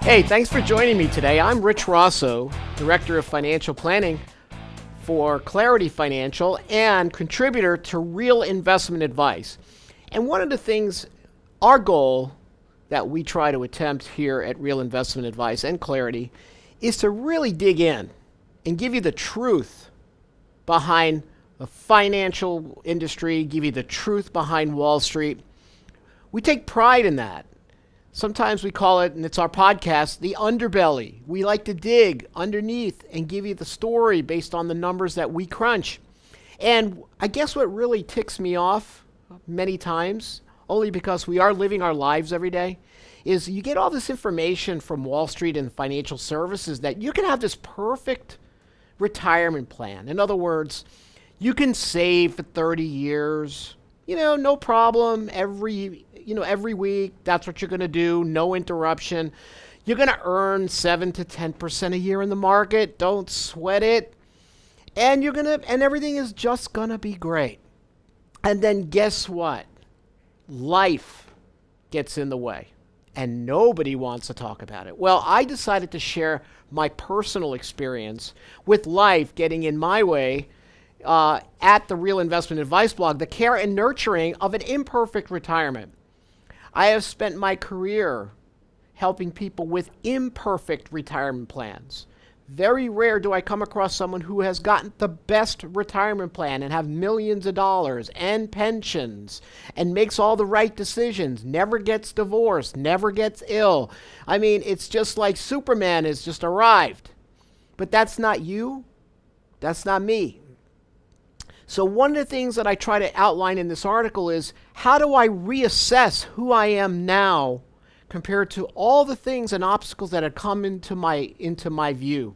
Hey, thanks for joining me today. I'm Rich Rosso, Director of Financial Planning for Clarity Financial and contributor to Real Investment Advice. And one of the things, our goal that we try to attempt here at Real Investment Advice and Clarity is to really dig in and give you the truth behind the financial industry, give you the truth behind Wall Street. We take pride in that. Sometimes we call it, and it's our podcast, the underbelly. We like to dig underneath and give you the story based on the numbers that we crunch. And I guess what really ticks me off many times, only because we are living our lives every day, is you get all this information from Wall Street and financial services that you can have this perfect retirement plan. In other words, you can save for 30 years, no problem, every week, that's what you're going to do, no interruption. You're going to earn 7 to 10% a year in the market. Don't sweat it. And everything is just going to be great. And then guess what? Life gets in the way. And nobody wants to talk about it. Well, I decided to share my personal experience with life getting in my way at the Real Investment Advice blog, the care and nurturing of an imperfect retirement. I have spent my career helping people with imperfect retirement plans. Very rare do I come across someone who has gotten the best retirement plan and have millions of dollars and pensions and makes all the right decisions, never gets divorced, never gets ill. I mean, it's just like Superman has just arrived. But that's not you. That's not me. So one of the things that I try to outline in this article is, how do I reassess who I am now compared to all the things and obstacles that have come into my view,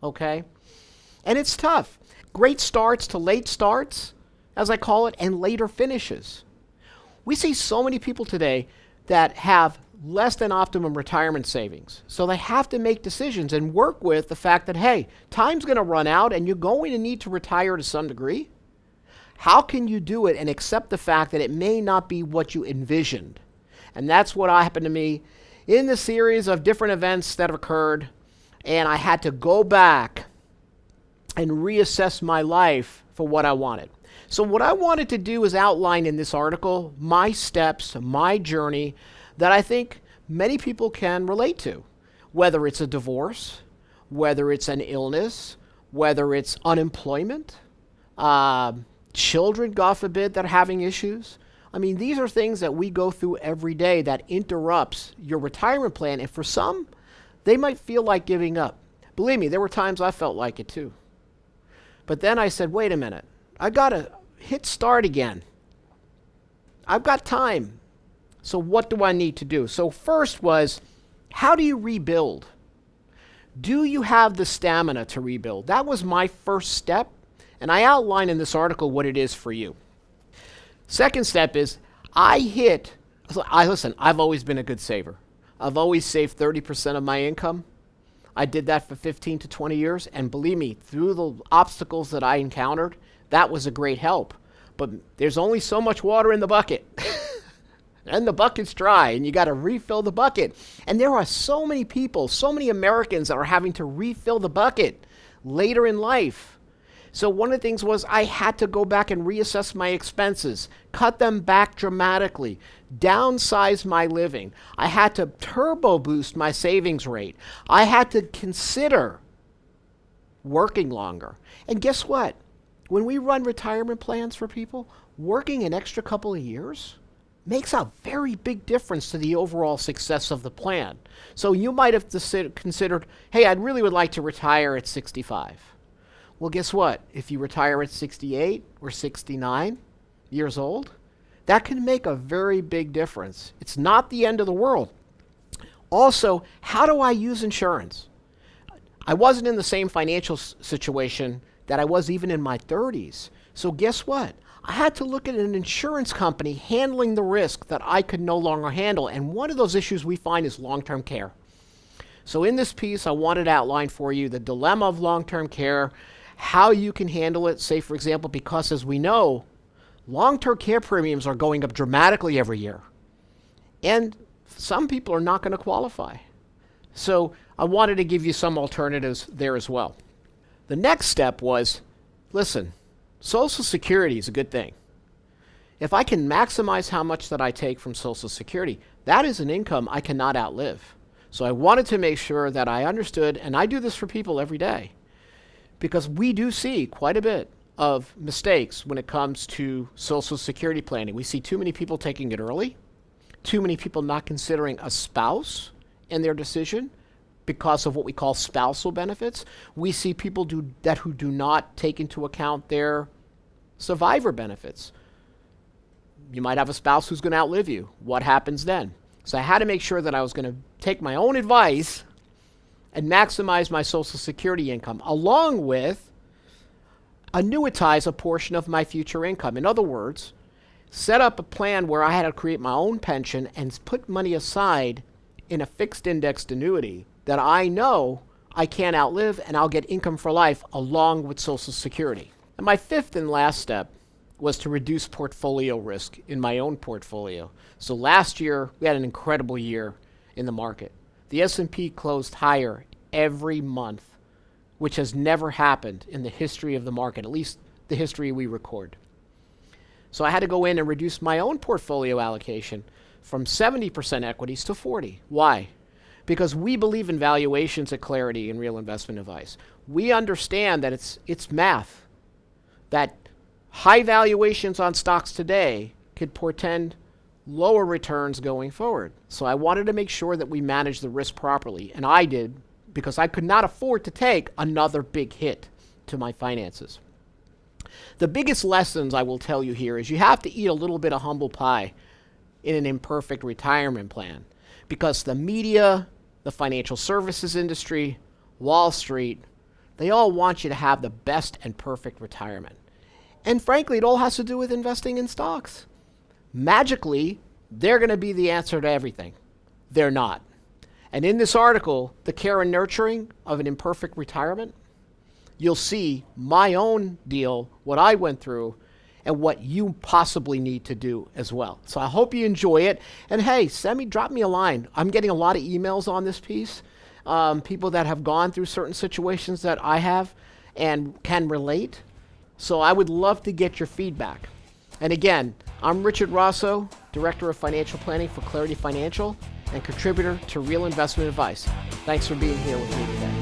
okay? And it's tough. Great starts to late starts, as I call it, and later finishes. We see so many people today that have less than optimum retirement savings. So they have to make decisions and work with the fact that, hey, time's going to run out and you're going to need to retire to some degree. How can you do it and accept the fact that it may not be what you envisioned? And that's what happened to me in the series of different events that have occurred. And I had to go back and reassess my life for what I wanted. So what I wanted to do is outline in this article my steps, my journey that I think many people can relate to. Whether it's a divorce, whether it's an illness, whether it's unemployment, children, God forbid, that are having issues. I mean, these are things that we go through every day that interrupts your retirement plan. And for some, they might feel like giving up. Believe me, there were times I felt like it too. But then I said, wait a minute. I got to hit start again. I've got time. So what do I need to do? So first was, how do you rebuild? Do you have the stamina to rebuild? That was my first step. And I outline in this article what it is for you. Second step is, listen, I've always been a good saver. I've always saved 30% of my income. I did that for 15 to 20 years. And believe me, through the obstacles that I encountered, that was a great help. But there's only so much water in the bucket. And the bucket's dry, and you got to refill the bucket. And there are so many people, so many Americans that are having to refill the bucket later in life. So one of the things was I had to go back and reassess my expenses, cut them back dramatically, downsize my living. I had to turbo boost my savings rate. I had to consider working longer. And guess what? When we run retirement plans for people, working an extra couple of years makes a very big difference to the overall success of the plan. So you might have considered, hey, I really would like to retire at 65. Well, guess what? If you retire at 68 or 69 years old, that can make a very big difference. It's not the end of the world. Also, how do I use insurance? I wasn't in the same financial situation that I was even in my 30s. So guess what? I had to look at an insurance company handling the risk that I could no longer handle. And one of those issues we find is long-term care. So in this piece, I wanted to outline for you the dilemma of long-term care, how you can handle it, say, for example, because as we know, long-term care premiums are going up dramatically every year. And some people are not going to qualify. So I wanted to give you some alternatives there as well. The next step was, listen, Social Security is a good thing. If I can maximize how much that I take from Social Security, that is an income I cannot outlive. So I wanted to make sure that I understood, and I do this for people every day, because we do see quite a bit of mistakes when it comes to Social Security planning. We see too many people taking it early, too many people not considering a spouse in their decision because of what we call spousal benefits. We see people who do not take into account their survivor benefits. You might have a spouse who's going to outlive you. What happens then? So I had to make sure that I was going to take my own advice and maximize my Social Security income, along with annuitize a portion of my future income. In other words, set up a plan where I had to create my own pension and put money aside in a fixed indexed annuity that I know I can't outlive, and I'll get income for life along with Social Security. And my fifth and last step was to reduce portfolio risk in my own portfolio. So last year, we had an incredible year in the market. The S&P closed higher every month, which has never happened in the history of the market, at least the history we record. So I had to go in and reduce my own portfolio allocation from 70% equities to 40%. Why? Because we believe in valuations at Clarity and Real Investment Advice. We understand that it's math, that high valuations on stocks today could portend lower returns going forward. So I wanted to make sure that we managed the risk properly, and I did, because I could not afford to take another big hit to my finances. The biggest lessons I will tell you here is you have to eat a little bit of humble pie in an imperfect retirement plan, because the media, the financial services industry, Wall Street, they all want you to have the best and perfect retirement. And frankly, it all has to do with investing in stocks. Magically, they're going to be the answer to everything. They're not. And in this article, The Care and Nurturing of an Imperfect Retirement, you'll see my own deal, what I went through, and what you possibly need to do as well. So I hope you enjoy it. And hey, drop me a line. I'm getting a lot of emails on this piece. People that have gone through certain situations that I have and can relate. So I would love to get your feedback. And again, I'm Richard Rosso, Director of Financial Planning for Clarity Financial and contributor to Real Investment Advice. Thanks for being here with me today.